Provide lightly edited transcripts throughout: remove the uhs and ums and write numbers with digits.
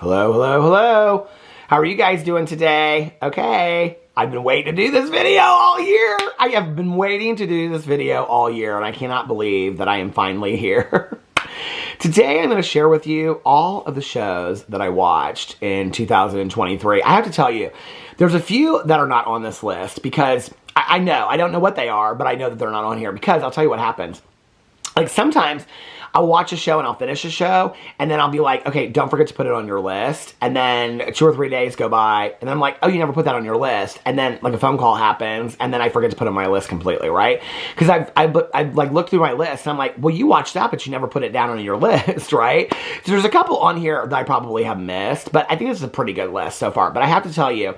Hello, hello, hello. How are you guys doing today? Okay, I've been waiting to do this video all year. I have been waiting to do this video all year, and I cannot believe that I am finally here. Today, I'm going to share with you all of the shows that I watched in 2023. I have to tell you, there's a few that are not on this list because I don't know what they are, but I know that they're not on here because I'll tell you what happens. Like sometimes I'll watch a show and I'll finish a show and then I'll be like, okay, don't forget to put it on your list. And then 2 or 3 days go by and then I'm like, oh, you never put that on your list. And then like a phone call happens and then I forget to put it on my list completely, right? Because I've like looked through my list and I'm like, well, you watched that, but you never put it down on your list, right? So there's a couple on here that I probably have missed, but I think this is a pretty good list so far. But I have to tell you,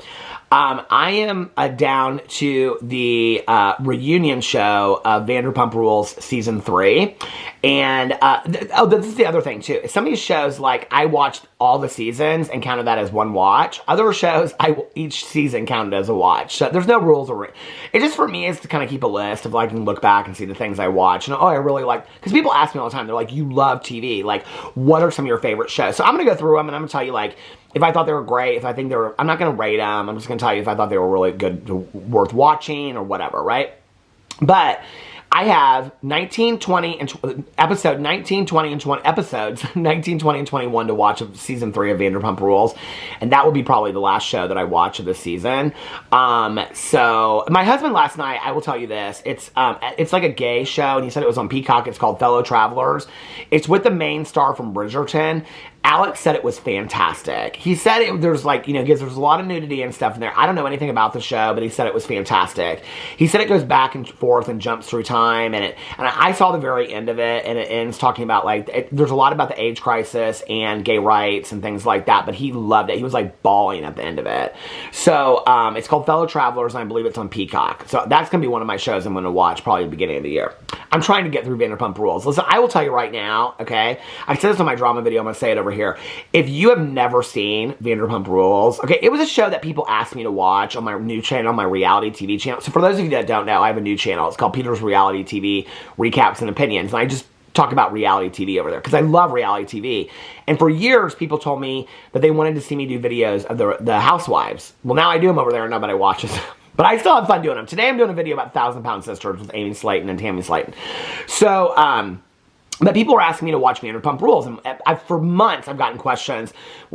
I am down to the reunion show of Vanderpump Rules Season 3. And, this is the other thing, too. Some of these shows, like, I watched all the seasons and counted that as one watch. Other shows, each season counted as a watch. So there's no rules. It just, for me, is to kind of keep a list of, like, and look back and see the things I watch. And, I really like, because people ask me all the time, they're like, you love TV. Like, what are some of your favorite shows? So I'm going to go through them and I'm going to tell you, like, if I thought they were great, if I think they were, I'm not going to rate them. I'm just going to tell you if I thought they were really good, worth watching or whatever, right? But I have 19, 20, and episode 19, 20, and 20 episodes, 19, 20, and 21 to watch of season 3 of Vanderpump Rules, and that will be probably the last show that I watch of this season. So my husband last night, I will tell you this, it's like a gay show, and he said it was on Peacock. It's called Fellow Travelers. It's with the main star from Bridgerton. Alex said it was fantastic. He said there's like, there's a lot of nudity and stuff in there. I don't know anything about the show, but he said it was fantastic. He said it goes back and forth and jumps through time, and I saw the very end of it, and it ends talking about like, there's a lot about the AIDS crisis and gay rights and things like that, but he loved it. He was like bawling at the end of it. So, it's called Fellow Travelers, and I believe it's on Peacock. So that's going to be one of my shows I'm going to watch probably at the beginning of the year. I'm trying to get through Vanderpump Rules. Listen, I will tell you right now, okay? I said this on my drama video. I'm going to say it over here. If you have never seen Vanderpump Rules, okay, it was a show that people asked me to watch on my new channel, my reality TV channel. So for those of you that don't know, I have a new channel. It's called Peter's Reality TV Recaps and Opinions. And I just talk about reality TV over there because I love reality TV. And for years, people told me that they wanted to see me do videos of the housewives. Well, now I do them over there and nobody watches them. But I still have fun doing them. Today I'm doing a video about 1,000 Pound Sisters with Amy Slayton and Tammy Slayton. So, but people were asking me to watch Vanderpump Rules, and for months I've gotten questions,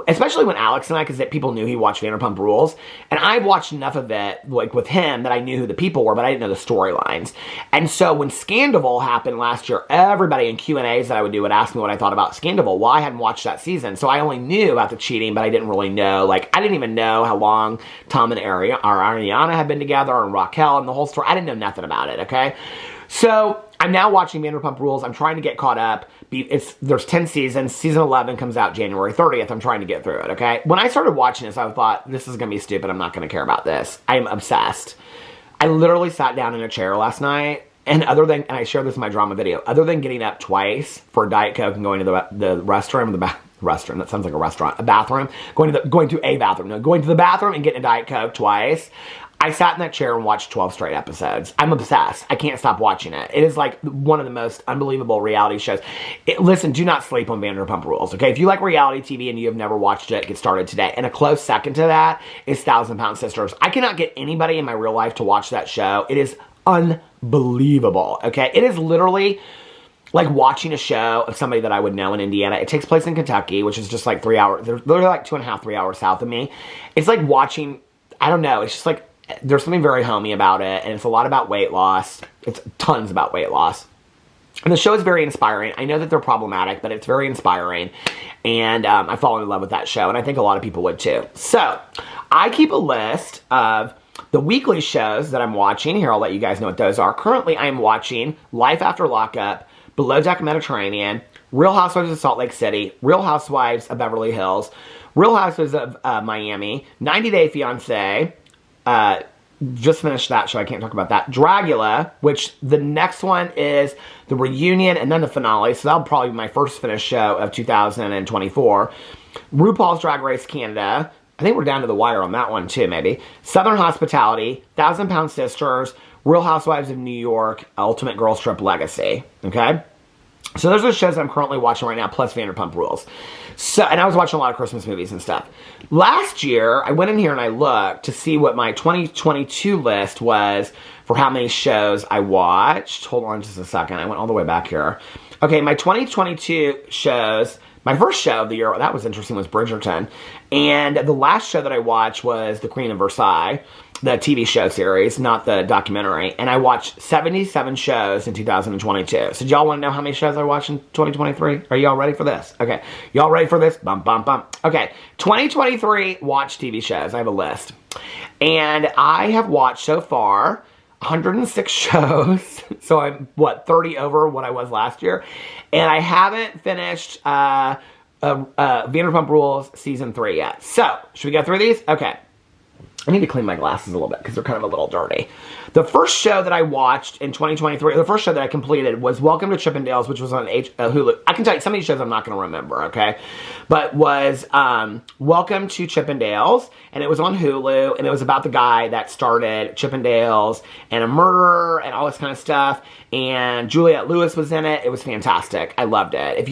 especially when Alex and I, because people knew he watched Vanderpump Rules, and I watched enough of it, like with him, that I knew who the people were, but I didn't know the storylines. And so when Scandival happened last year, everybody in Q&As that I would do would ask me what I thought about Scandival. Well, I hadn't watched that season, so I only knew about the cheating, but I didn't really know, like, I didn't even know how long Tom and Ariana had been together, and Raquel, and the whole story. I didn't know nothing about it, okay? So I'm now watching Vanderpump Rules. I'm trying to get caught up. There's 10 seasons. Season 11 comes out January 30th. I'm trying to get through it, okay? When I started watching this, I thought, this is going to be stupid. I'm not going to care about this. I am obsessed. I literally sat down in a chair last night, and I shared this in my drama video, other than getting up twice for a Diet Coke and going to the restroom, restroom, that sounds like a restaurant, a bathroom, going to the bathroom and getting a Diet Coke twice. I sat in that chair and watched 12 straight episodes. I'm obsessed. I can't stop watching it. It is like one of the most unbelievable reality shows. Listen, do not sleep on Vanderpump Rules, okay? If you like reality TV and you have never watched it, get started today. And a close second to that is 1,000 Pound Sisters. I cannot get anybody in my real life to watch that show. It is unbelievable, okay? It is literally like watching a show of somebody that I would know in Indiana. It takes place in Kentucky, which is just like 3 hours. They're literally like 2.5, 3 hours south of me. It's like watching, I don't know, it's just like, there's something very homey about it, and it's a lot about weight loss. It's tons about weight loss. And the show is very inspiring. I know that they're problematic, but it's very inspiring. And I fall in love with that show, and I think a lot of people would too. So, I keep a list of the weekly shows that I'm watching. Here, I'll let you guys know what those are. Currently, I am watching Life After Lockup, Below Deck Mediterranean, Real Housewives of Salt Lake City, Real Housewives of Beverly Hills, Real Housewives of Miami, 90 Day Fiancé, just finished that show. I can't talk about that. Dragula, which the next one is the reunion and then the finale. So that'll probably be my first finished show of 2024. RuPaul's Drag Race Canada. I think we're down to the wire on that one too, maybe. Southern Hospitality, 1,000 Pound Sisters, Real Housewives of New York, Ultimate Girls Trip Legacy. Okay? So those are the shows I'm currently watching right now, plus Vanderpump Rules. So, and I was watching a lot of Christmas movies and stuff. Last year, I went in here and I looked to see what my 2022 list was for how many shows I watched. Hold on just a second. I went all the way back here. Okay, my 2022 shows, my first show of the year, that was interesting, was Bridgerton. And the last show that I watched was The Queen of Versailles, the TV show series, not the documentary. And I watched 77 shows in 2022. So do y'all want to know how many shows I watched in 2023? Are y'all ready for this? Okay. Y'all ready for this? Bum, bum, bum. Okay. 2023 watch TV shows. I have a list. And I have watched so far 106 shows. So I'm, 30 over what I was last year. And I haven't finished Vanderpump Rules Season 3 yet. So, should we go through these? Okay. I need to clean my glasses a little bit because they're kind of a little dirty. The first show that I watched in 2023, the first show that I completed was Welcome to Chippendales, which was on Hulu. I can tell you some of these shows I'm not going to remember, okay? But was Welcome to Chippendales, and it was on Hulu, and it was about the guy that started Chippendales and a murderer and all this kind of stuff. And Juliette Lewis was in it. It was fantastic. I loved it.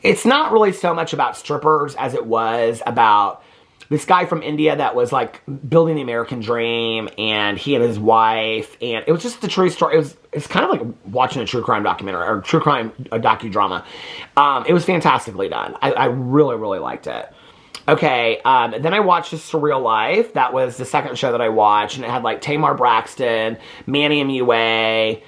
It's not really so much about strippers as it was about this guy from India that was like building the American dream, and he and his wife, and it was just the true story. It's kind of like watching a true crime documentary or true crime docudrama. It was fantastically done. I really, really liked it. Okay, then I watched The Surreal Life. That was the second show that I watched, and it had like Tamar Braxton, Manny MUA,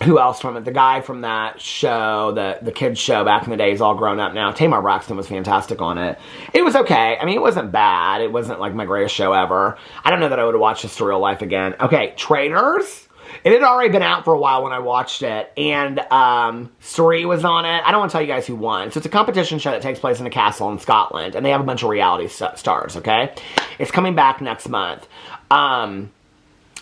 who else from it? The guy from that show, the kids show back in the day, is all grown up now. Tamar Braxton was fantastic on it. It was okay. I mean, it wasn't bad. It wasn't like my greatest show ever. I don't know that I would have watched The Surreal Life again. Okay, Traitors. It had already been out for a while when I watched it, and Surrey was on it. I don't want to tell you guys who won. So it's a competition show that takes place in a castle in Scotland, and they have a bunch of reality stars, okay? It's coming back next month.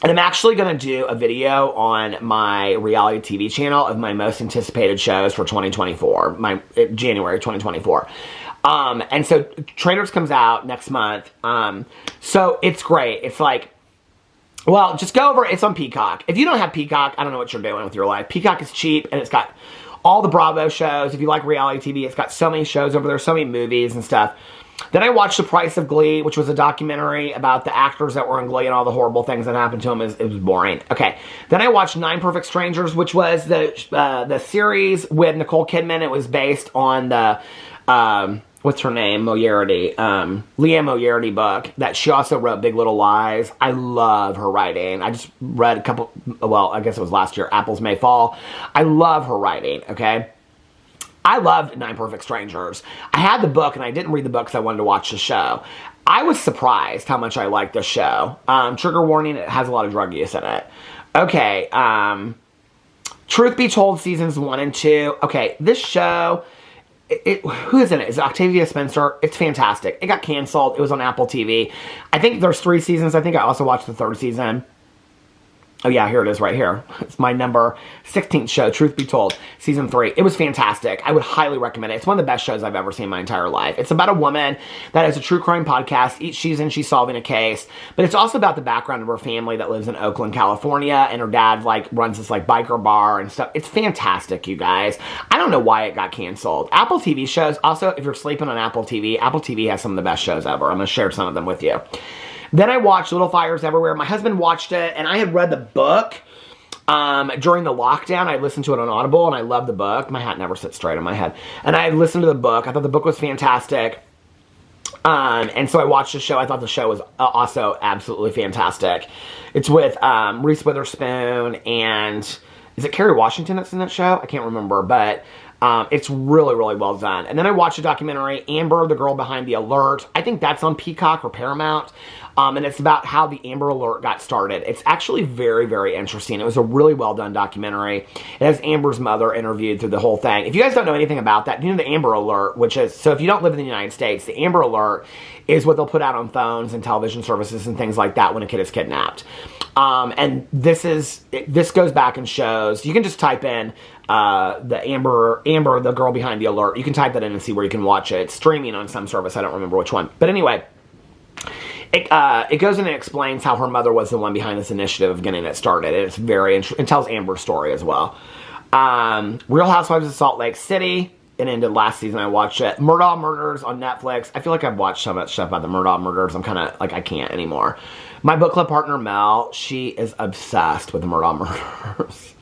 And I'm actually going to do a video on my reality TV channel of my most anticipated shows for 2024, January 2024. And so Traitors comes out next month. So it's great. It's like, well, just go over it. It's on Peacock. If you don't have Peacock, I don't know what you're doing with your life. Peacock is cheap, and it's got all the Bravo shows. If you like reality TV, it's got so many shows over there, so many movies and stuff. Then I watched The Price of Glee, which was a documentary about the actors that were in Glee and all the horrible things that happened to them. It was boring. Okay. Then I watched 9 Perfect Strangers, which was the series with Nicole Kidman. It was based on the, what's her name? Moriarty. Leah Moriarty book that she also wrote Big Little Lies. I love her writing. I just read a couple, well, I guess it was last year, Apples May Fall. I love her writing, okay? I loved 9 Perfect Strangers. I had the book, and I didn't read the book because I wanted to watch the show. I was surprised how much I liked the show. Trigger warning, it has a lot of drug use in it. Okay, Truth Be Told Seasons 1 and 2. Okay, this show, who is in it? It's Octavia Spencer. It's fantastic. It got canceled. It was on Apple TV. I think there's 3 seasons. I think I also watched the 3rd season. Oh yeah, here it is right here. It's my number 16th show, Truth Be Told, Season 3. It was fantastic. I would highly recommend it. It's one of the best shows I've ever seen in my entire life. It's about a woman that has a true crime podcast. Each season she's solving a case. But it's also about the background of her family that lives in Oakland, California. And her dad runs this biker bar and stuff. It's fantastic, you guys. I don't know why it got canceled. Apple TV shows, also, if you're sleeping on Apple TV has some of the best shows ever. I'm going to share some of them with you. Then I watched Little Fires Everywhere. My husband watched it, and I had read the book during the lockdown. I listened to it on Audible, and I loved the book. My hat never sits straight on my head. And I listened to the book. I thought the book was fantastic. And so I watched the show. I thought the show was also absolutely fantastic. It's with Reese Witherspoon, and is it Kerry Washington that's in that show? I can't remember, but it's really, really well done. And then I watched a documentary, Amber, the Girl Behind the Alert. I think that's on Peacock or Paramount. And it's about how the Amber Alert got started. It's actually very, very interesting. It was a really well done documentary. It has Amber's mother interviewed through the whole thing. If you guys don't know anything about that, you know the Amber Alert, which is, so if you don't live in the United States, the Amber Alert is what they'll put out on phones and television services and things like that when a kid is kidnapped. And this goes back and shows, you can just type in the Amber, the Girl Behind the Alert. You can type that in and see where you can watch it. It's streaming on some service. I don't remember which one. But anyway, it goes in and explains how her mother was the one behind this initiative of getting it started. And it's very interesting. It tells Amber's story as well. Real Housewives of Salt Lake City. It ended last season. I watched it. Murdaugh Murders on Netflix. I feel like I've watched so much stuff about the Murdaugh Murders. I'm kind of like, I can't anymore. My book club partner, Mel, she is obsessed with the Murdaugh Murders.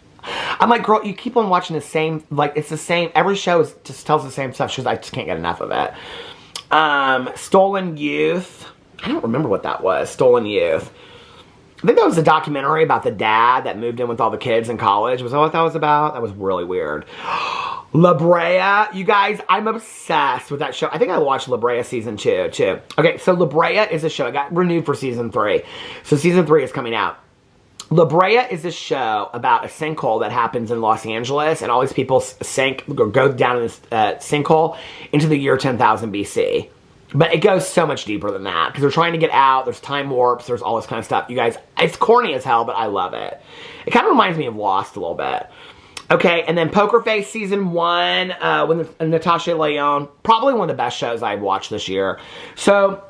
I'm like, girl, you keep on watching the same, like, it's the same, every show just tells the same stuff. She goes, I just can't get enough of it. Stolen Youth. I don't remember what that was. Stolen Youth. I think that was a documentary about the dad that moved in with all the kids in college. Was that what that was about? That was really weird. La Brea. You guys, I'm obsessed with that show. I think I watched La Brea season 2 too. Okay, so La Brea is a show. It got renewed for season 3. So season 3 is coming out. La Brea is a show about a sinkhole that happens in Los Angeles, and all these people go down in this sinkhole into the year 10,000 BC. But it goes so much deeper than that, because they're trying to get out, there's time warps, there's all this kind of stuff. You guys, it's corny as hell, but I love it. It kind of reminds me of Lost a little bit. Okay, and then Poker Face Season 1, with Natasha Lyonne, probably one of the best shows I've watched this year. So,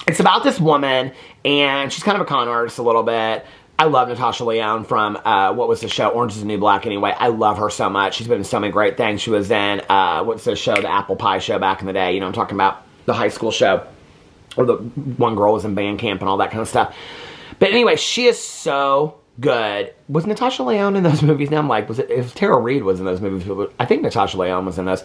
it's about this woman, and she's kind of a con artist a little bit. I love Natasha Lyonne from, what was the show? Orange is the New Black anyway. I love her so much. She's been in so many great things. She was in, what's the show? The Apple Pie show back in the day. You know what I'm talking about? The high school show. Or the one girl was in band camp and all that kind of stuff. But anyway, she is so good. Was Natasha Lyonne in those movies? Now I'm like, if Tara Reid was in those movies, I think Natasha Lyonne was in those.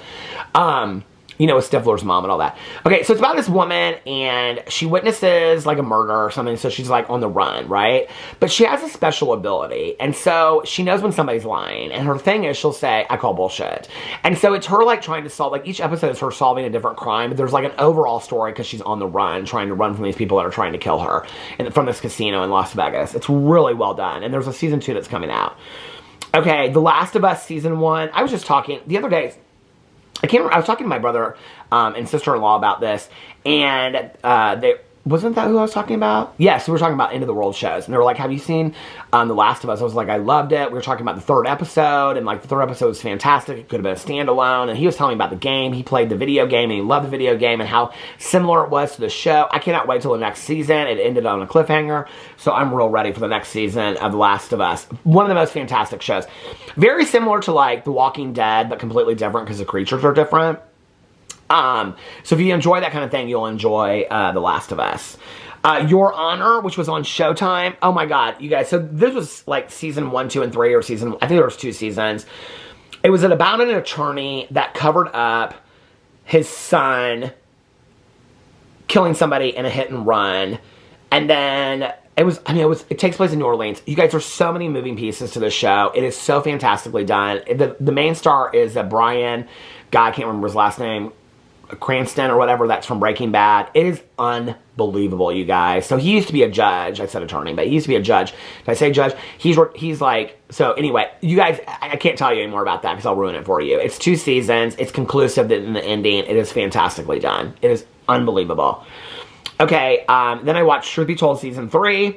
You know, with Stifler's mom and all that. Okay, so it's about this woman, and she witnesses, like, a murder or something, so she's, like, on the run, right? But she has a special ability, and so she knows when somebody's lying, and her thing is she'll say, I call bullshit. And so it's her, like, trying to solve, like, each episode is her solving a different crime, but there's, like, an overall story because she's on the run, trying to run from these people that are trying to kill her, and from this casino in Las Vegas. It's really well done, and there's a season 2 that's coming out. Okay, The Last of Us Season 1, I was just talking, the other day, I was talking to my brother and sister-in-law about this, and wasn't that who I was talking about? Yes, we were talking about end of the world shows, and they were like, have you seen The Last of Us? I was like, I loved it. We were talking about the 3rd episode, and like the 3rd episode was fantastic. It could have been a standalone, and he was telling me about the game. He played the video game, and he loved the video game, and how similar it was to the show. I cannot wait till the next season. It ended on a cliffhanger, so I'm real ready for the next season of The Last of Us. One of the most fantastic shows. Very similar to like The Walking Dead, but completely different because the creatures are different. So if you enjoy that kind of thing, you'll enjoy The Last of Us. Your Honor, which was on Showtime. Oh my god, you guys. So this was like season 1, 2, and 3, or season, I think there was 2 seasons. It was about an attorney that covered up his son killing somebody in a hit and run. And then it takes place in New Orleans. You guys, there's so many moving pieces to this show. It is so fantastically done. The main star is Brian, I can't remember his last name, Cranston or whatever, that's from Breaking Bad. It is unbelievable, you guys. So he used to be a judge. I said attorney, but he used to be a judge. Did I say judge? He's like, so anyway, you guys, I can't tell you any more about that because I'll ruin it for you. It's 2 seasons. It's conclusive in the ending. It is fantastically done. It is unbelievable. Okay, then I watched Truth Be Told Season 3.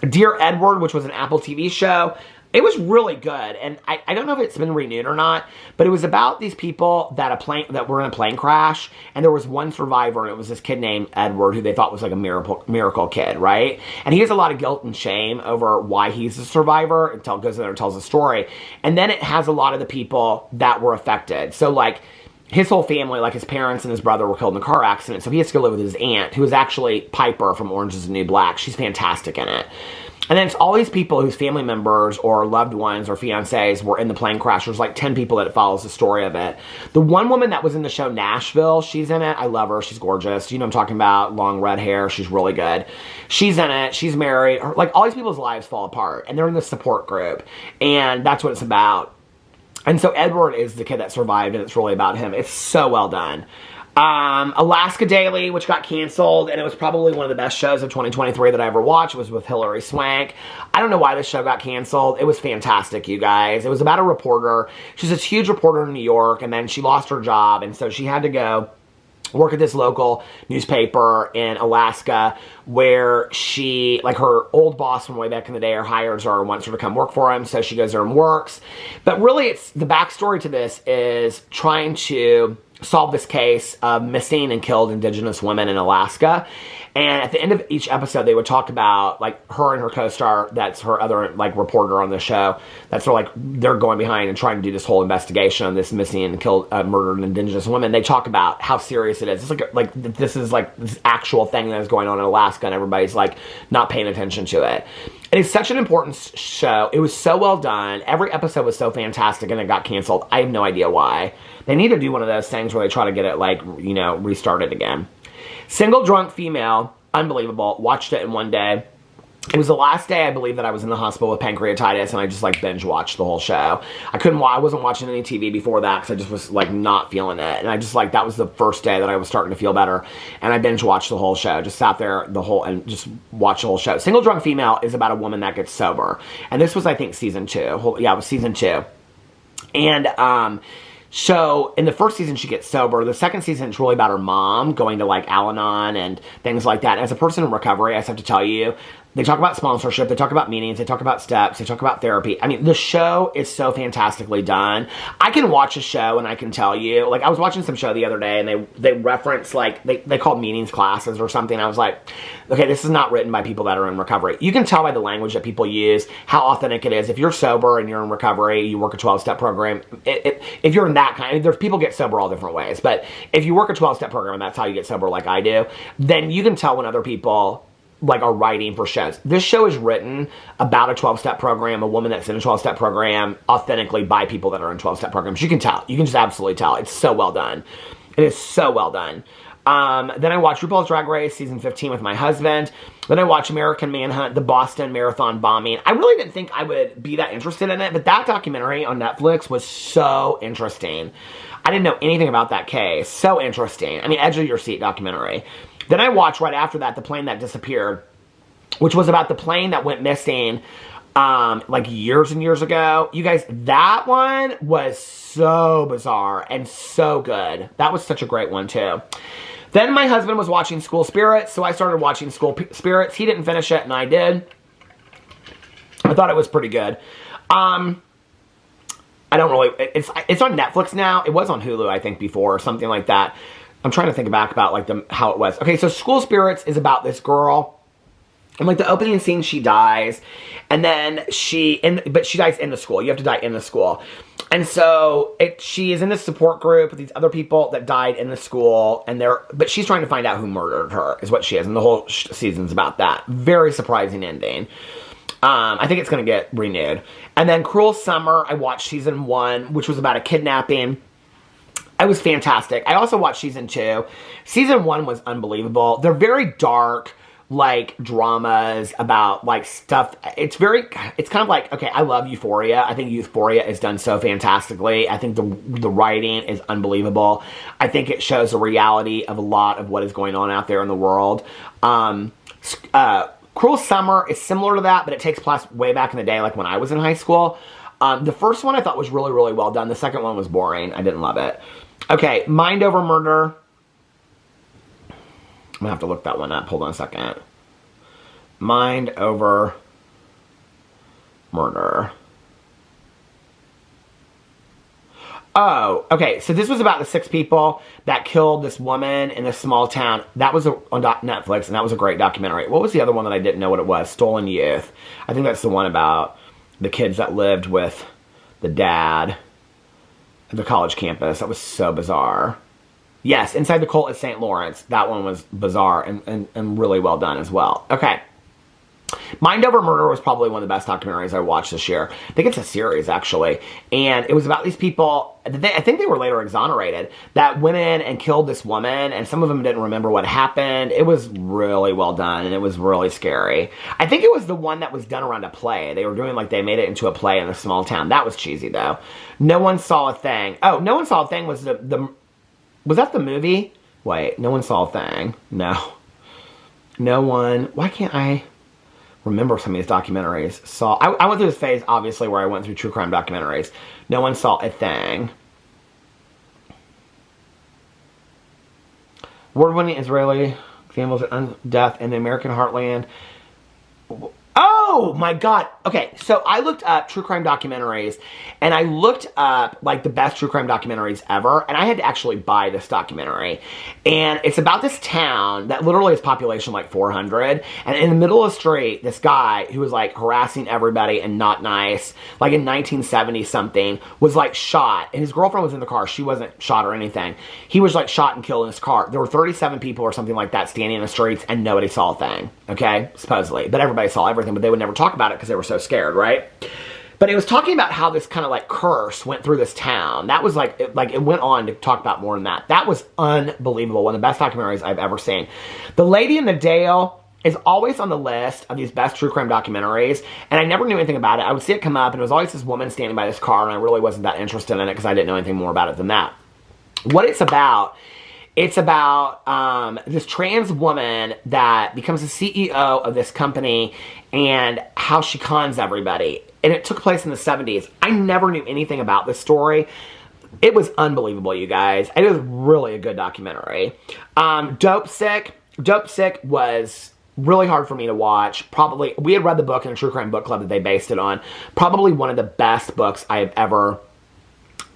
Dear Edward, which was an Apple TV show. It was really good, and I don't know if it's been renewed or not, but it was about these people that were in a plane crash, and there was one survivor, and it was this kid named Edward, who they thought was like a miracle kid, right? And he has a lot of guilt and shame over why he's a survivor. It goes in there and tells a story. And then it has a lot of the people that were affected. So, like, his whole family, like his parents and his brother, were killed in a car accident, so he has to go live with his aunt, who is actually Piper from Orange is the New Black. She's fantastic in it. And then it's all these people whose family members or loved ones or fiancés were in the plane crash. There's like 10 people that it follows the story of it. The one woman that was in the show Nashville, she's in it. I love her. She's gorgeous. You know what I'm talking about? Long red hair. She's really good. She's in it. She's married. Like, all these people's lives fall apart, and they're in this support group. And that's what it's about. And so Edward is the kid that survived, and it's really about him. It's so well done. Alaska Daily, which got canceled, and it was probably one of the best shows of 2023 that I ever watched. It was with Hilary Swank. I don't know why this show got canceled. It was fantastic, you guys. It was about a reporter. She's this huge reporter in New York, and then she lost her job, and so she had to go work at this local newspaper in Alaska, where she, like, her old boss from way back in the day, hires her and wants her to come work for him, so she goes there and works. But really, it's the backstory to this is trying to solve this case of missing and killed Indigenous women in Alaska. And at the end of each episode, they would talk about, like, her and her co-star, that's her other, like, reporter on the show, that's sort of like, they're going behind and trying to do this whole investigation on this missing and killed, murdered Indigenous women. They talk about how serious it is. It's like this is, like, this actual thing that is going on in Alaska, and everybody's, like, not paying attention to it. And it's such an important show. It was so well done. Every episode was so fantastic, and it got canceled. I have no idea why. They need to do one of those things where they try to get it, like, you know, restarted again. Single Drunk Female, unbelievable. Watched it in one day. It was the last day, I believe, that I was in the hospital with pancreatitis, and I just, like, binge watched the whole show. I wasn't watching any TV before that, because I just was, like, not feeling it. And I just, like, that was the first day that I was starting to feel better. And I binge watched the whole show. Just sat there and just watched the whole show. Single Drunk Female is about a woman that gets sober. And this was, I think, season 2. Yeah, it was season 2. And, so, in the first season, she gets sober. The second season, it's really about her mom going to, like, Al-Anon and things like that. And as a person in recovery, I just have to tell you, they talk about sponsorship, they talk about meetings, they talk about steps, they talk about therapy. I mean, the show is so fantastically done. I can watch a show and I can tell you, like, I was watching some show the other day and they reference, like, they called meetings classes or something. I was like, okay, this is not written by people that are in recovery. You can tell by the language that people use how authentic it is. If you're sober and you're in recovery, you work a 12-step program, if you're in that kind, there's people get sober all different ways, but if you work a 12-step program and that's how you get sober like I do, then you can tell when other people, like, are writing for shows. This show is written about a 12-step program, a woman that's in a 12-step program, authentically by people that are in 12-step programs. You can tell. You can just absolutely tell. It's so well done. It is so well done. Then I watched RuPaul's Drag Race Season 15 with my husband. Then I watched American Manhunt, the Boston Marathon bombing. I really didn't think I would be that interested in it, but that documentary on Netflix was so interesting. I didn't know anything about that case. So interesting. I mean, edge of your seat documentary. Then I watched right after that The Plane That Disappeared, which was about the plane that went missing like years and years ago. You guys, that one was so bizarre and so good. That was such a great one too. Then my husband was watching School Spirits, so I started watching School Spirits. He didn't finish it and I did. I thought it was pretty good. I don't really, it's on Netflix now. It was on Hulu, I think, before, or something like that. I'm trying to think back about, like, how it was. Okay, so School Spirits is about this girl. And, like, the opening scene, she dies. And then but she dies in the school. You have to die in the school. And so she is in this support group with these other people that died in the school. But she's trying to find out who murdered her, is what she is. And the whole season's about that. Very surprising ending. I think it's going to get renewed. And then Cruel Summer, I watched season 1, which was about a kidnapping. It was fantastic. I also watched season 2. Season 1 was unbelievable. They're very dark, like, dramas about, like, stuff. It's kind of like, okay, I love Euphoria. I think Euphoria is done so fantastically. I think the writing is unbelievable. I think it shows the reality of a lot of what is going on out there in the world. Cruel Summer is similar to that, but it takes place way back in the day, like when I was in high school. The first one I thought was really, really well done. The second one was boring. I didn't love it. Okay, Mind Over Murder. I'm going to have to look that one up. Hold on a second. Mind Over Murder. Oh, okay. So this was about the 6 people that killed this woman in this small town. That was on Netflix, and that was a great documentary. What was the other one that I didn't know what it was? Stolen Youth. I think that's the one about the kids that lived with the dad at the college campus. That was so bizarre. Yes, Inside the Cult at St. Lawrence. That one was bizarre and really well done as well. Okay. Mind Over Murder was probably one of the best documentaries I watched this year. I think it's a series, actually. And it was about these people, I think they were later exonerated, that went in and killed this woman, and some of them didn't remember what happened. It was really well done, and it was really scary. I think it was the one that was done around a play. They were doing, like, they made it into a play in a small town. That was cheesy, though. No One Saw a Thing. Oh, No One Saw a Thing was was that the movie? Wait, No One Saw a Thing. No. No one, why can't I remember some of these documentaries? I went through this phase, obviously, where I went through true crime documentaries. No One Saw a Thing. Award-winning Israeli examples of death in the American Heartland. Oh, Oh my God. Okay, so I looked up true crime documentaries, and I looked up like the best true crime documentaries ever, and I had to actually buy this documentary. And it's about this town that literally has population like 400, and in the middle of the street, this guy who was like harassing everybody and not nice, like in 1970 something, was like shot, and his girlfriend was in the car. She wasn't shot or anything. He was like shot and killed in his car. There were 37 people or something like that standing in the streets, and nobody saw a thing, okay? Supposedly. But everybody saw everything, but they would never talk about it because they were so scared, right? But it was talking about how this kind of like curse went through this town. That was like it went on to talk about more than that. That was unbelievable. One of the best documentaries I've ever seen. The Lady in the Dale is always on the list of these best true crime documentaries, and I never knew anything about it. I would see it come up, and it was always this woman standing by this car, and I really wasn't that interested in it because I didn't know anything more about it than that. What it's about this trans woman that becomes the CEO of this company and how she cons everybody. And it took place in the 70s. I never knew anything about this story. It was unbelievable, you guys. It was really a good documentary. Dopesick was really hard for me to watch. Probably, we had read the book in a true crime book club that they based it on. Probably one of the best books I have ever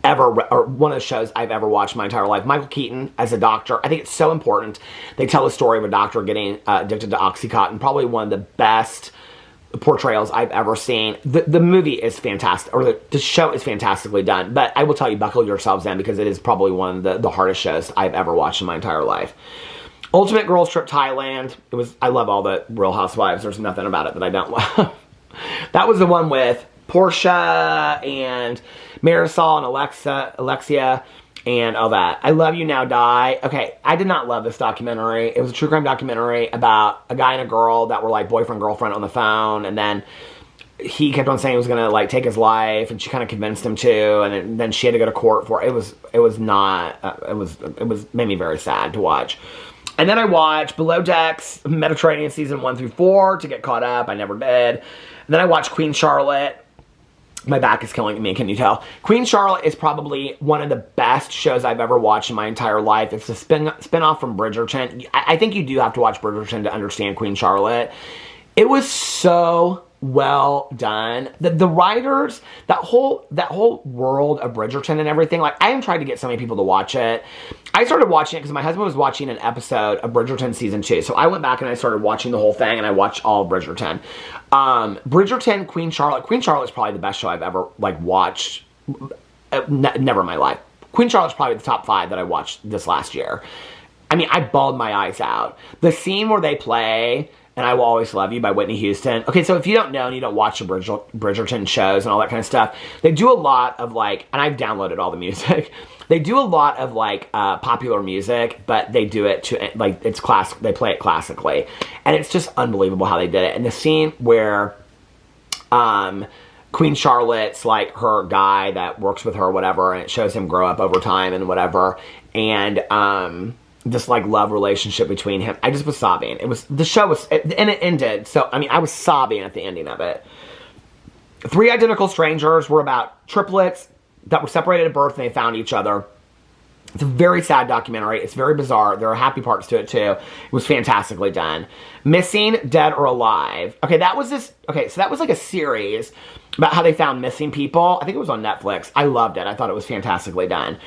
or one of the shows I've ever watched my entire life. Michael Keaton as a doctor. I think it's so important. They tell the story of a doctor getting addicted to Oxycontin. Probably one of the best portrayals I've ever seen. The movie is fantastic, or the show is fantastically done. But I will tell you, buckle yourselves in because it is probably one of the hardest shows I've ever watched in my entire life. Ultimate Girls Trip Thailand. I love all the Real Housewives. There's nothing about it that I don't love. That was the one with Portia and Marisol and Alexia and all that. I Love You Now Die. Okay, I did not love this documentary. It was a true crime documentary about a guy and a girl that were like boyfriend, girlfriend on the phone, and then he kept on saying he was going to like take his life, and she kind of convinced him to, and then she had to go to court for it. It was made me very sad to watch. And then I watched Below Decks Mediterranean season 1 through 4 to get caught up. I never did. And then I watched Queen Charlotte. My back is killing me, can you tell? Queen Charlotte is probably one of the best shows I've ever watched in my entire life. It's a spin-off from Bridgerton. I think you do have to watch Bridgerton to understand Queen Charlotte. It was so well done. The writers, that whole world of Bridgerton and everything, like I have tried to get so many people to watch it. I started watching it because my husband was watching an episode of Bridgerton season 2. So I went back and I started watching the whole thing, and I watched all of Bridgerton. Bridgerton, Queen Charlotte. Queen Charlotte's probably the best show I've ever like watched. Never in my life. Queen Charlotte's probably the top 5 that I watched this last year. I mean, I bawled my eyes out. The scene where they play And I Will Always Love You by Whitney Houston. Okay, so if you don't know and you don't watch the Bridgerton shows and all that kind of stuff, they do a lot of like, and I've downloaded all the music, they do a lot of like popular music, but they do it to, like, it's classic, they play it classically. And it's just unbelievable how they did it. And the scene where Queen Charlotte's like her guy that works with her or whatever, and it shows him grow up over time and whatever, and this like love relationship between him. I just was sobbing. The show was, and it ended. So, I mean, I was sobbing at the ending of it. Three Identical Strangers were about triplets that were separated at birth and they found each other. It's a very sad documentary. It's very bizarre. There are happy parts to it too. It was fantastically done. Missing, Dead or Alive. Okay, that was like a series about how they found missing people. I think it was on Netflix. I loved it. I thought it was fantastically done.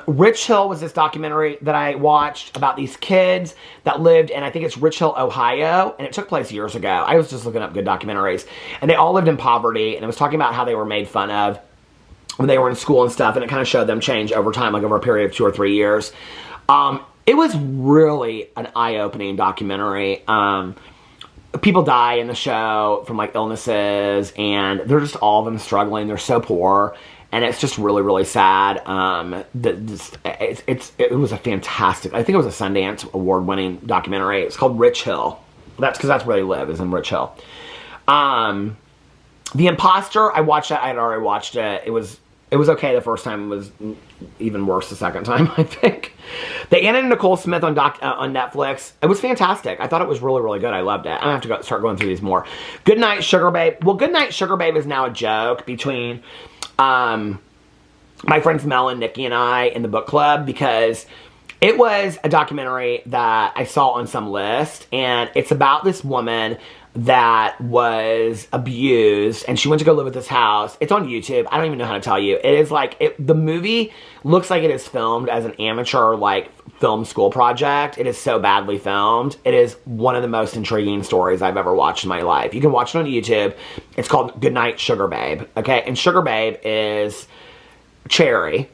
Rich Hill was this documentary that I watched about these kids that lived in, I think it's Rich Hill, Ohio, and it took place years ago. I was just looking up good documentaries, and they all lived in poverty, and it was talking about how they were made fun of when they were in school and stuff, and it kind of showed them change over time, like over a period of 2 or 3 years. It was really an eye-opening documentary. People die in the show from like illnesses, and they're just all of them struggling. They're so poor. And it's just really, really sad. It was a fantastic, I think it was a Sundance award-winning documentary. It's called Rich Hill. That's because that's where they live, is in Rich Hill. The Imposter, I watched that. I had already watched it. It was okay the first time. It was even worse the second time, I think. The Anna and Nicole Smith on Netflix. It was fantastic. I thought it was really, really good. I loved it. I'm going to have to start going through these more. Goodnight Sugar Babe. Well, Goodnight Sugar Babe is now a joke between my friends Mel and Nikki and I in the book club, because it was a documentary that I saw on some list, and it's about this woman that was abused, and she went to go live at this house. It's on YouTube. I don't even know how to tell you. It is like, the movie looks like it is filmed as an amateur, like, film school project. It is so badly filmed. It is one of the most intriguing stories I've ever watched in my life. You can watch it on YouTube. It's called Goodnight Sugar Babe, okay? And Sugar Babe is Sherry,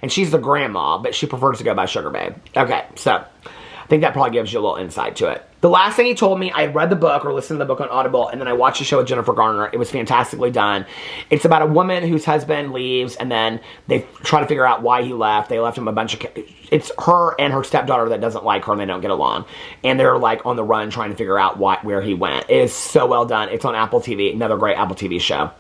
and she's the grandma, but she prefers to go by Sugar Babe. Okay, so I think that probably gives you a little insight to it. The last thing he told me, I had read the book or listened to the book on Audible, and then I watched the show with Jennifer Garner. It was fantastically done. It's about a woman whose husband leaves, and then they try to figure out why he left. They left him a bunch of... It's her and her stepdaughter that doesn't like her, and they don't get along. And they're, like, on the run trying to figure out where he went. It is so well done. It's on Apple TV. Another great Apple TV show.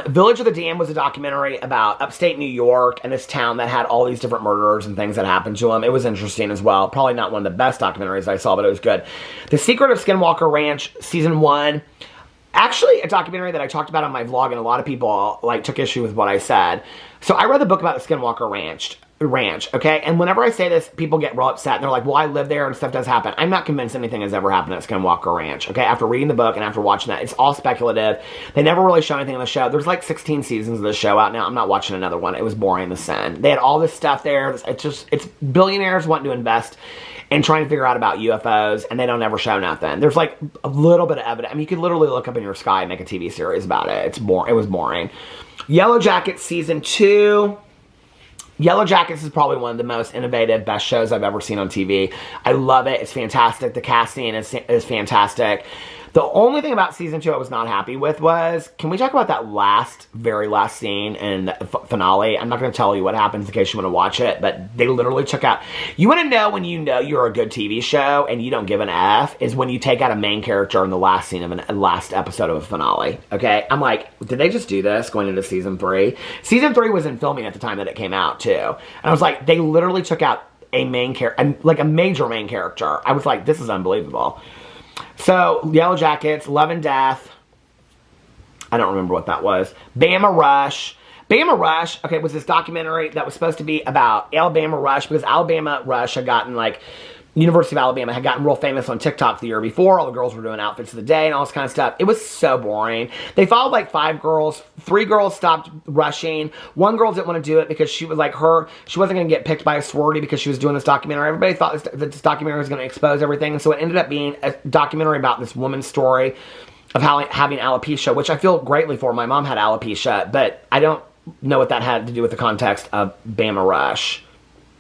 Village of the Damned was a documentary about upstate New York and this town that had all these different murders and things that happened to them. It was interesting as well. Probably not one of the best documentaries I saw, but it was good. The Secret of Skinwalker Ranch, Season 1. Actually, a documentary that I talked about on my vlog, and a lot of people, like, took issue with what I said. So I read the book about the Skinwalker Ranch, okay? And whenever I say this, people get real upset, and they're like, well, I live there and stuff does happen. I'm not convinced anything has ever happened at Skinwalker Ranch, okay? After reading the book and after watching that, it's all speculative. They never really show anything on the show. There's like 16 seasons of the show out now. I'm not watching another one. It was boring as sin. They had all this stuff there. It's billionaires wanting to invest and trying to figure out about UFOs, and they don't ever show nothing. There's like a little bit of evidence. I mean, you could literally look up in your sky and make a TV series about it. It was boring. Yellow Jackets Season 2. Yellow Jackets is probably one of the most innovative, best shows I've ever seen on TV. I love it. It's fantastic. The casting is fantastic. The only thing about Season 2 I was not happy with was, can we talk about that very last scene in the finale? I'm not going to tell you what happens in case you want to watch it, but they literally took out... You want to know when you know you're a good TV show and you don't give an F, is when you take out a main character in the last scene of a last episode of a finale, okay? I'm like, did they just do this going into Season 3? Season 3 was in filming at the time that it came out, too. And I was like, they literally took out a main character, like a major main character. I was like, this is unbelievable. So, Yellow Jackets, Love and Death. I don't remember what that was. Bama Rush. Bama Rush, okay, was this documentary that was supposed to be about Alabama Rush, because Alabama Rush had gotten, like, University of Alabama had gotten real famous on TikTok the year before. All the girls were doing outfits of the day and all this kind of stuff. It was so boring. They followed like 5 girls. 3 girls stopped rushing. 1 girl didn't want to do it because she was like she wasn't going to get picked by a sorority because she was doing this documentary. Everybody thought this documentary was going to expose everything. And so it ended up being a documentary about this woman's story of having alopecia, which I feel greatly for. My mom had alopecia, but I don't know what that had to do with the context of Bama Rush.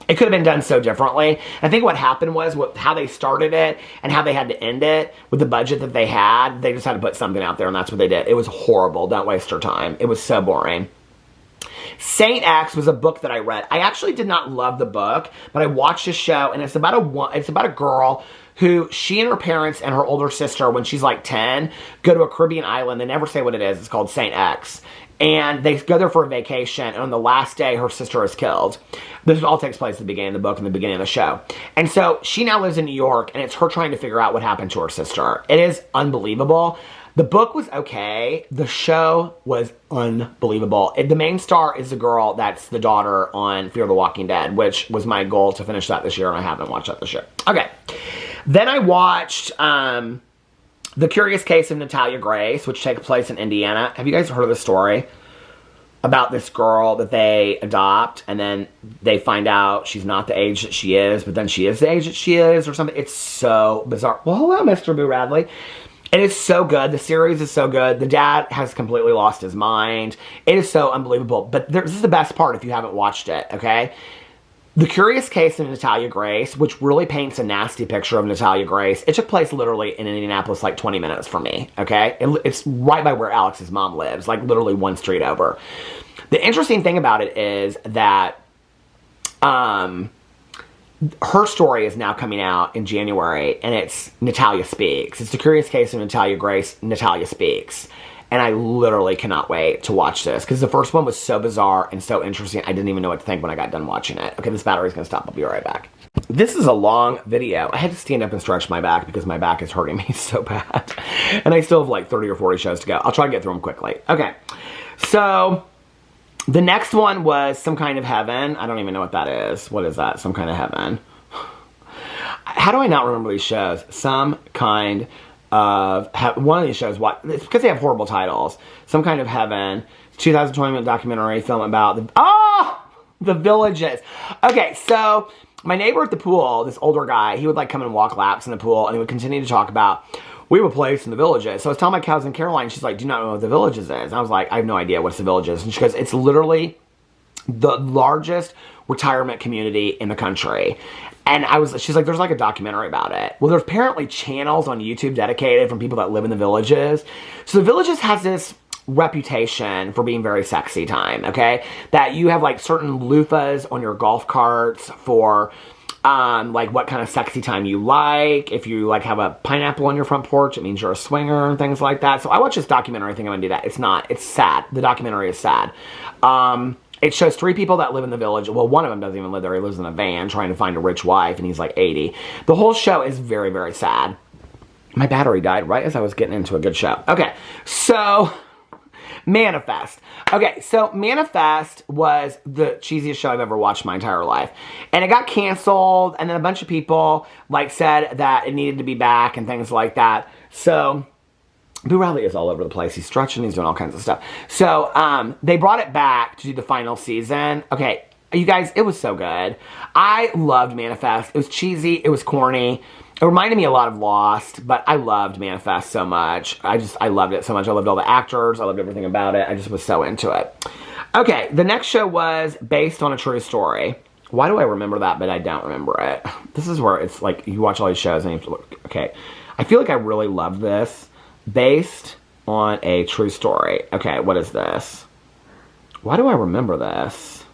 It could have been done so differently. I think what happened was how they started it and how they had to end it with the budget that they had. They just had to put something out there, and that's what they did. It was horrible. Don't waste your time. It was so boring. Saint X was a book that I read. I actually did not love the book, but I watched the show, and it's about a girl who, she and her parents and her older sister, when she's like 10, go to a Caribbean island. They never say what it is. It's called Saint X. And they go there for a vacation, and on the last day, her sister is killed. This all takes place at the beginning of the book and the beginning of the show. And so she now lives in New York, and it's her trying to figure out what happened to her sister. It is unbelievable. The book was okay. The show was unbelievable. The main star is the girl that's the daughter on Fear the Walking Dead, which was my goal to finish that this year, and I haven't watched that this year. Okay. Then I watched... The Curious Case of Natalya Grace, which takes place in Indiana. Have you guys heard of the story about this girl that they adopt, and then they find out she's not the age that she is, but then she is the age that she is, or something? It's so bizarre. Well, hello, Mr. Boo Radley. It is so good. The series is so good. The dad has completely lost his mind. It is so unbelievable. But this is the best part if you haven't watched it, okay? The Curious Case of Natalya Grace, which really paints a nasty picture of Natalya Grace. It took place literally in Indianapolis, like 20 minutes from me, okay? It's right by where Alex's mom lives, like literally 1 street over. The interesting thing about it is that her story is now coming out in January, and it's Natalya Speaks. It's The Curious Case of Natalya Grace, Natalya Speaks. And I literally cannot wait to watch this, because the first one was so bizarre and so interesting, I didn't even know what to think when I got done watching it. Okay, this battery's going to stop. I'll be right back. This is a long video. I had to stand up and stretch my back because my back is hurting me so bad. And I still have like 30 or 40 shows to go. I'll try to get through them quickly. Okay, so the next one was Some Kind of Heaven. I don't even know what that is. What is that? Some Kind of Heaven. how do I not remember these shows? Some kind of, one of these shows, what? It's because they have horrible titles. Some Kind of Heaven, 2020 documentary film about the Villages. Okay, so my neighbor at the pool, this older guy, he would like come and walk laps in the pool, and he would continue to talk about, we were placed in the Villages. So I was telling my cousin Caroline, she's like, do you not know what the Villages is? And I was like, I have no idea what's the Villages. And she goes, it's literally the largest retirement community in the country. And she's like, there's like a documentary about it. Well, there's apparently channels on YouTube dedicated from people that live in the Villages. So the Villages has this reputation for being very sexy time, okay? That you have like certain loofahs on your golf carts for like what kind of sexy time you like. If you like have a pineapple on your front porch, it means you're a swinger and things like that. So I watched this documentary thinking I'm gonna do that. It's not. It's sad. The documentary is sad. It shows 3 people that live in the village. Well, one of them doesn't even live there. He lives in a van trying to find a rich wife, and he's like 80. The whole show is very, very sad. My battery died right as I was getting into a good show. Okay, so Manifest. Okay, so Manifest was the cheesiest show I've ever watched my entire life. And it got canceled, and then a bunch of people like said that it needed to be back and things like that. So Boo Radley is all over the place. He's stretching, he's doing all kinds of stuff. So they brought it back to do the final season. Okay, you guys, it was so good. I loved Manifest. It was cheesy, it was corny. It reminded me a lot of Lost, but I loved Manifest so much. I loved it so much. I loved all the actors. I loved everything about it. I just was so into it. Okay, the next show was based on a true story. Why do I remember that, but I don't remember it? This is where it's like, you watch all these shows and you have to look. Okay, I feel like I really love this. Based on a true story. Okay, what is this? Why do I remember this?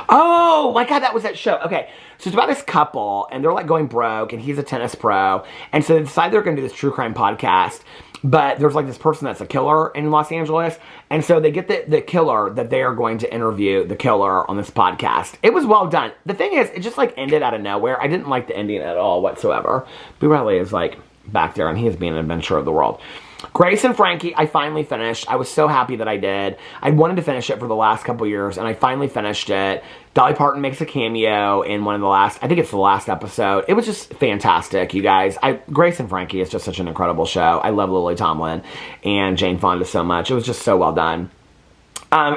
Oh, my God, that was that show. Okay, so it's about this couple, and they're like going broke, and he's a tennis pro, and so they decide they're going to do this true crime podcast, but there's like this person that's a killer in Los Angeles, and so they get the killer that they are going to interview the killer on this podcast. It was well done. The thing is, it just like ended out of nowhere. I didn't like the ending at all whatsoever. Boo Radley is like back there, and he is being an adventurer of the world. Grace and Frankie, I finally finished. I was so happy that I did. I wanted to finish it for the last couple years, and I finally finished it. Dolly Parton makes a cameo in one of the last, I think it's the last episode. It was just fantastic, you guys. Grace and Frankie is just such an incredible show. I love Lily Tomlin and Jane Fonda so much. It was just so well done.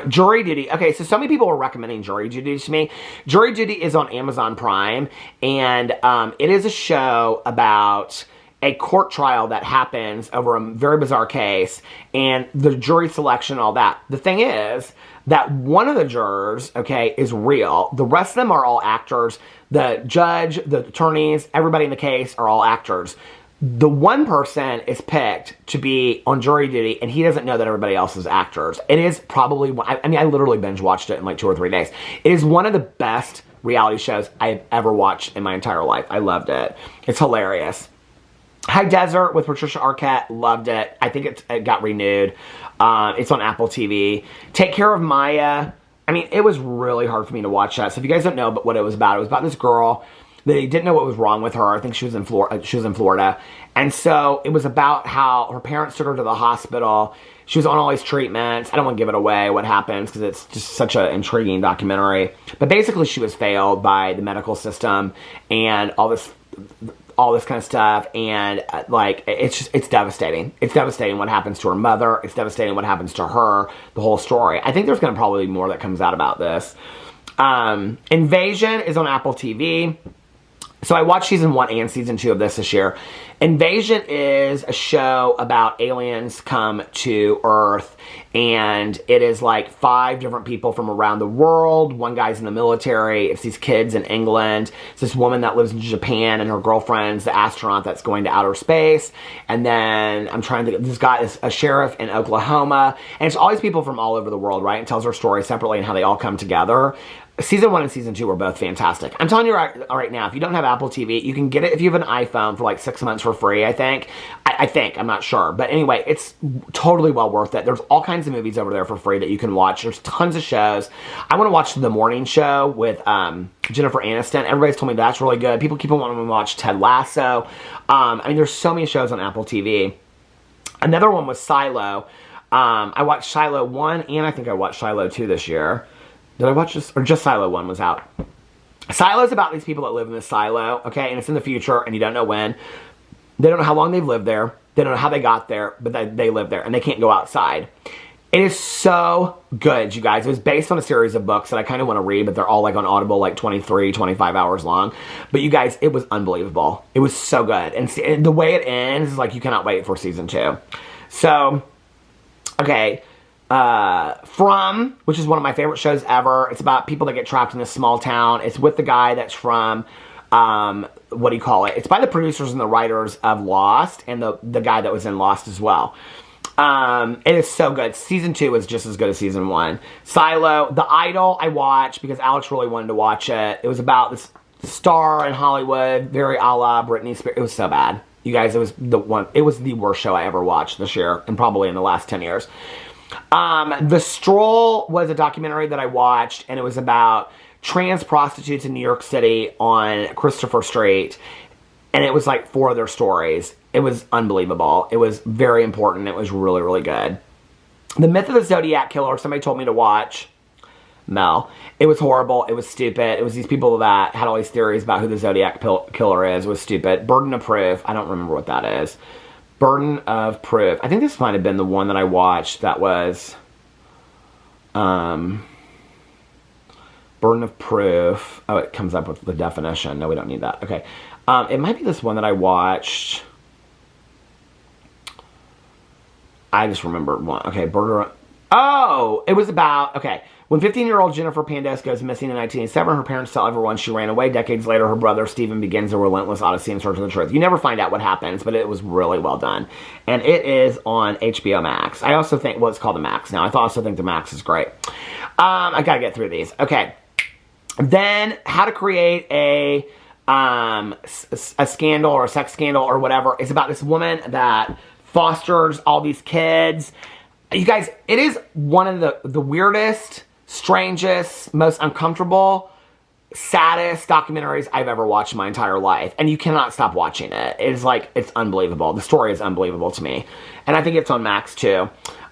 Jury Duty. Okay, so many people were recommending Jury Duty to me. Jury Duty is on Amazon Prime, and it is a show about a court trial that happens over a very bizarre case, and the jury selection and all that. The thing is that one of the jurors, okay, is real. The rest of them are all actors. The judge, the attorneys, everybody in the case are all actors. The one person is picked to be on jury duty, and he doesn't know that everybody else is actors. It is probably, I mean, I literally binge watched it in like 2 or 3 days. It is one of the best reality shows I've ever watched in my entire life. I loved it. It's hilarious. High Desert with Patricia Arquette, loved it. I think it got renewed. It's on Apple TV. Take Care of Maya. I mean, it was really hard for me to watch that. So if you guys don't know what it was about this girl. They didn't know what was wrong with her. I think she was in Florida. And so it was about how her parents took her to the hospital. She was on all these treatments. I don't want to give it away what happens because it's just such an intriguing documentary. But basically she was failed by the medical system and all this kind of stuff, and like it's devastating. It's devastating what happens to her mother. It's devastating what happens to her. The whole story. I think there's going to probably be more that comes out about this. Invasion is on Apple TV. So I watched season 1 and season 2 of this year. Invasion is a show about aliens come to Earth, and it is like 5 different people from around the world. One guy's in the military. It's these kids in England. It's this woman that lives in Japan, and her girlfriend's the astronaut that's going to outer space. And then I'm trying to think, this guy is a sheriff in Oklahoma, and it's all these people from all over the world, right? It tells their story separately and how they all come together. Season 1 and Season 2 were both fantastic. I'm telling you right now, if you don't have Apple TV, you can get it if you have an iPhone for like 6 months for free, I think. I think, I'm not sure. But anyway, it's totally well worth it. There's all kinds of movies over there for free that you can watch. There's tons of shows. I want to watch The Morning Show with Jennifer Aniston. Everybody's told me that's really good. People keep wanting to watch Ted Lasso. I mean, there's so many shows on Apple TV. Another one was Silo. I watched Silo 1, and I think I watched Silo 2 this year. Did I watch this? Or just Silo 1 was out. Silo's about these people that live in this silo, okay? And it's in the future, and you don't know when. They don't know how long they've lived there. They don't know how they got there, but they live there, and they can't go outside. It is so good, you guys. It was based on a series of books that I kind of want to read, but they're all like on Audible, like 23, 25 hours long. But you guys, it was unbelievable. It was so good. And the way it ends is like you cannot wait for season 2. So, okay. From, which is one of my favorite shows ever. It's about people that get trapped in this small town. It's with the guy that's from, what do you call it? It's by the producers and the writers of Lost, and the guy that was in Lost as well. It is so good. Season 2 is just as good as season 1. Silo, The Idol, I watched because Alex really wanted to watch it. It was about this star in Hollywood, very a la Britney Spears. It was so bad. You guys, it was the worst show I ever watched this year, and probably in the last 10 years. The Stroll was a documentary that I watched, and it was about trans prostitutes in New York City on Christopher Street, and it was like 4 of their stories. It was unbelievable. It was very important. It was really, really good. The Myth of the Zodiac Killer, somebody told me to watch. No. It was horrible. It was stupid. It was these people that had all these theories about who the Zodiac Killer is. It was stupid. Burden of Proof. I don't remember what that is. Burden of Proof. I think this might have been the one that I watched that was Burden of Proof. Oh, it comes up with the definition. No, we don't need that. Okay. It might be this one that I watched. I just remembered one. Okay, Oh, it was about, okay. When 15-year-old Jennifer Pandes goes missing in 1987, her parents tell everyone she ran away. Decades later, her brother Stephen begins a relentless odyssey in search of the truth. You never find out what happens, but it was really well done. And it is on HBO Max. I also think, well, it's called the Max now. I also think the Max is great. I gotta get through these. Okay. Then, how to create a scandal or a sex scandal or whatever. It's about this woman that fosters all these kids. You guys, it is one of the weirdest, strangest, most uncomfortable, saddest documentaries I've ever watched in my entire life. And you cannot stop watching it. It's like, it's unbelievable. The story is unbelievable to me. And I think it's on Max too.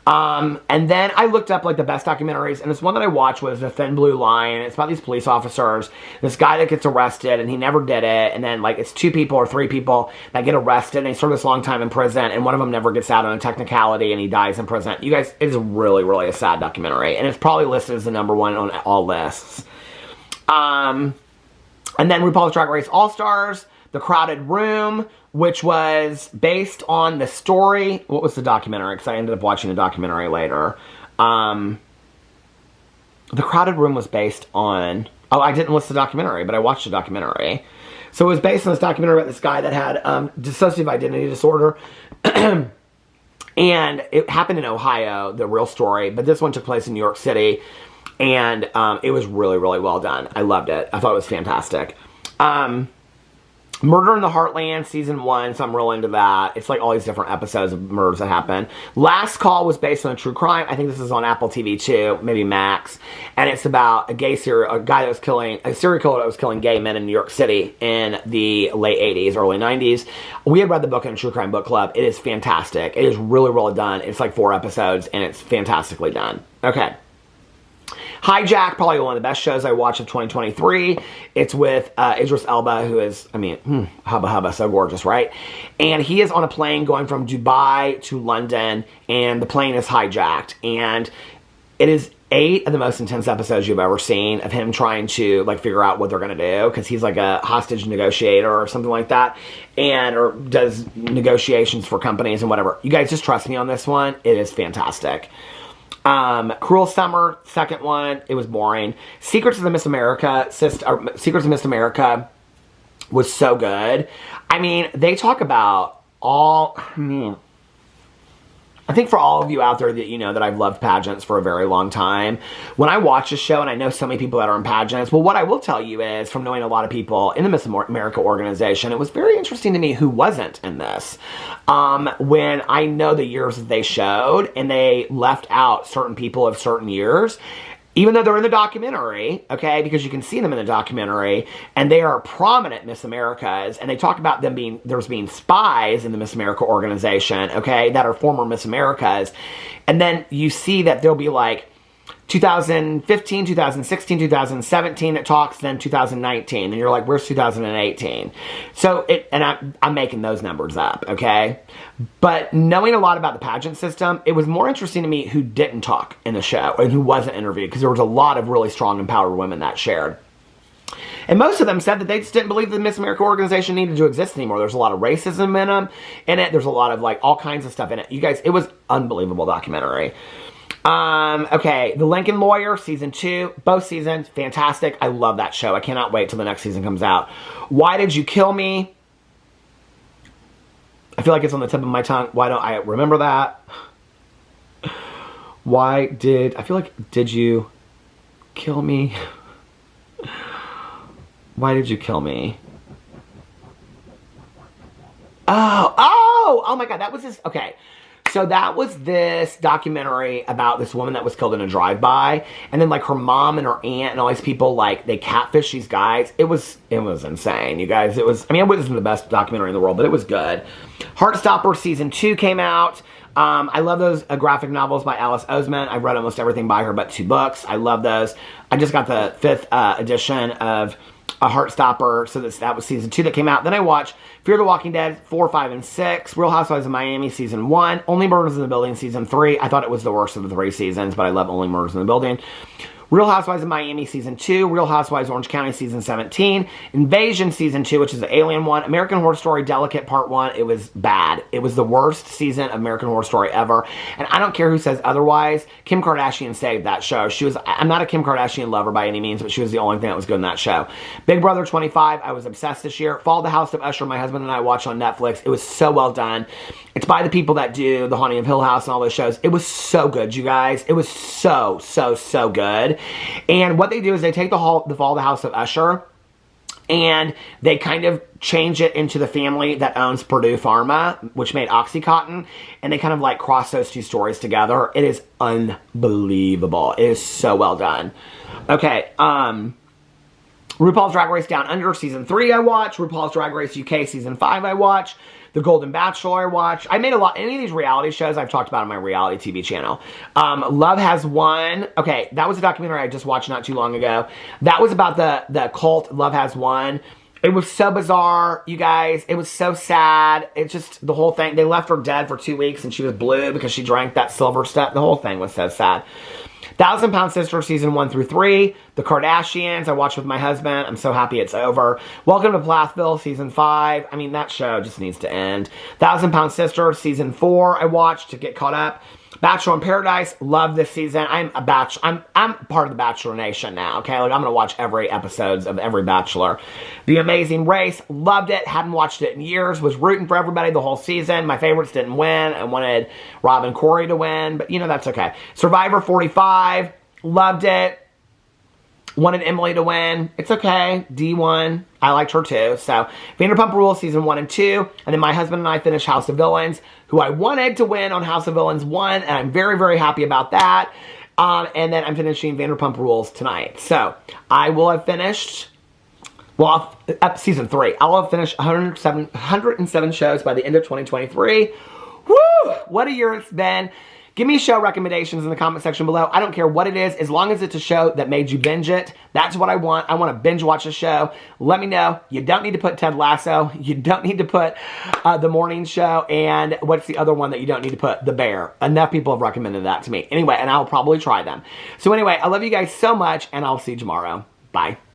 And then I looked up like the best documentaries, and this one that I watched was The Thin Blue Line. It's about these police officers, this guy that gets arrested, and he never did it, and then like it's 2 people or 3 people that get arrested, and they serve this long time in prison, and one of them never gets out on a technicality, and he dies in prison. You guys, it is really, really a sad documentary, and it's probably listed as the #1 on all lists. And then RuPaul's Drag Race All-Stars, The Crowded Room, which was based on the story. What was the documentary? Because I ended up watching the documentary later. The Crowded Room was based on... Oh, I didn't list the documentary, but I watched the documentary. So it was based on this documentary about this guy that had dissociative identity disorder. And it happened in Ohio, the real story. But this one took place in New York City. And it was really, really well done. I loved it. I thought it was fantastic. Murder in the Heartland, season 1, so I'm real into that. It's like all these different episodes of murders that happen. Last Call was based on a true crime. I think this is on Apple TV too, maybe Max. And it's about a serial killer that was killing gay men in New York City in the late 80s, early 90s. We had read the book in a True Crime Book Club. It is fantastic. It is really, really done. It's like 4 episodes, and it's fantastically done. Okay. Hijack, probably one of the best shows I watched of 2023. It's with Idris Elba, who is, I mean, hubba hubba, so gorgeous, right? And he is on a plane going from Dubai to London, and the plane is hijacked. And it is 8 of the most intense episodes you've ever seen of him trying to, like, figure out what they're going to do, because he's like a hostage negotiator or something like that, or does negotiations for companies and whatever. You guys just trust me on this one. It is fantastic. Cruel Summer, second one, it was boring. Secrets of Miss America was so good. I mean, they talk about all, I think for all of you out there that you know that I've loved pageants for a very long time, when I watch this show, and I know so many people that are in pageants, well, what I will tell you is, from knowing a lot of people in the Miss America organization, it was very interesting to me who wasn't in this. When I know the years that they showed, and they left out certain people of certain years, even though they're in the documentary, okay, because you can see them in the documentary, and they are prominent Miss Americas, and they talk about them being spies in the Miss America organization, okay, that are former Miss Americas, and then you see that there'll be like 2015, 2016, 2017 it talks, then 2019. And you're like, where's 2018? So, I'm making those numbers up, okay? But knowing a lot about the pageant system, it was more interesting to me who didn't talk in the show and who wasn't interviewed, because there was a lot of really strong, empowered women that shared. And most of them said that they just didn't believe the Miss America organization needed to exist anymore. There's a lot of racism in it. There's a lot of like all kinds of stuff in it. You guys, it was unbelievable documentary. Okay, The Lincoln Lawyer, season 2, both seasons, fantastic. I love that show. I cannot wait till the next season comes out. Why Did You Kill Me? I feel like it's on the tip of my tongue. Why don't I remember that? I feel like, did you kill me? Why did you kill me? Oh my God, that was this, okay. So that was this documentary about this woman that was killed in a drive-by, and then like her mom and her aunt and all these people, like they catfished these guys. It was insane, you guys. It wasn't the best documentary in the world, but it was good. Heartstopper season 2 came out. I love those graphic novels by Alice Oseman. I've read almost everything by her but 2 books. I love those. I just got the 5th edition of a Heartstopper, so that was season 2 that came out. Then I watched Fear the Walking Dead 4, 5, and 6, Real Housewives of Miami season 1, Only Murders in the Building season 3. I thought it was the worst of the 3 seasons, but I love Only Murders in the Building. Real Housewives of Miami season 2, Real Housewives Orange County season 17, Invasion season 2, which is the alien one, American Horror Story Delicate part 1. It was bad. It was the worst season of American Horror Story ever, and I don't care who says otherwise. Kim Kardashian saved that show. I'm not a Kim Kardashian lover by any means, but she was the only thing that was good in that show. Big Brother 25, I was obsessed this year. Fall of the House of Usher, my husband and I watched on Netflix. It was so well done. It's by the people that do The Haunting of Hill House and all those shows. It was so good, you guys. It was so good. And what they do is they take the Fall of the House of Usher and they kind of change it into the family that owns Purdue Pharma, which made OxyContin, and they kind of like cross those 2 stories together. It is unbelievable. It is so well done. Okay, RuPaul's Drag Race Down Under season 3 I watched. RuPaul's Drag Race UK season 5 I watched. The Golden Bachelor I watched. I made any of these reality shows I've talked about on my reality TV channel. Love Has Won. Okay, that was a documentary I just watched not too long ago. That was about the cult Love Has Won. It was so bizarre, you guys. It was so sad. It's just the whole thing. They left her dead for 2 weeks and she was blue because she drank that silver stuff. The whole thing was so sad. 1,000 Pound Sister season 1 through 3. The Kardashians I watched with my husband. I'm so happy it's over. Welcome to Plathville season 5. I mean, that show just needs to end. 1,000 Pound Sister season 4 I watched to get caught up. Bachelor in Paradise, love this season. I'm part of the Bachelor Nation now, okay? Like, I'm going to watch every episodes of every Bachelor. The Amazing Race, loved it. Hadn't watched it in years. Was rooting for everybody the whole season. My favorites didn't win. I wanted Rob and Corey to win, but, you know, that's okay. Survivor 45, loved it. Wanted Emily to win. It's okay. D1. I liked her too. So, Vanderpump Rules season 1 and 2. And then my husband and I finished House of Villains, who I wanted to win on House of Villains 1. And I'm very, very happy about that. And then I'm finishing Vanderpump Rules tonight. So, I will have finished, well, season 3. I'll have finished 107 shows by the end of 2023. Woo! What a year it's been. Give me show recommendations in the comment section below. I don't care what it is, as long as it's a show that made you binge it. That's what I want. I want to binge watch a show. Let me know. You don't need to put Ted Lasso. You don't need to put The Morning Show. And what's the other one that you don't need to put? The Bear. Enough people have recommended that to me. Anyway, and I'll probably try them. So anyway, I love you guys so much, and I'll see you tomorrow. Bye.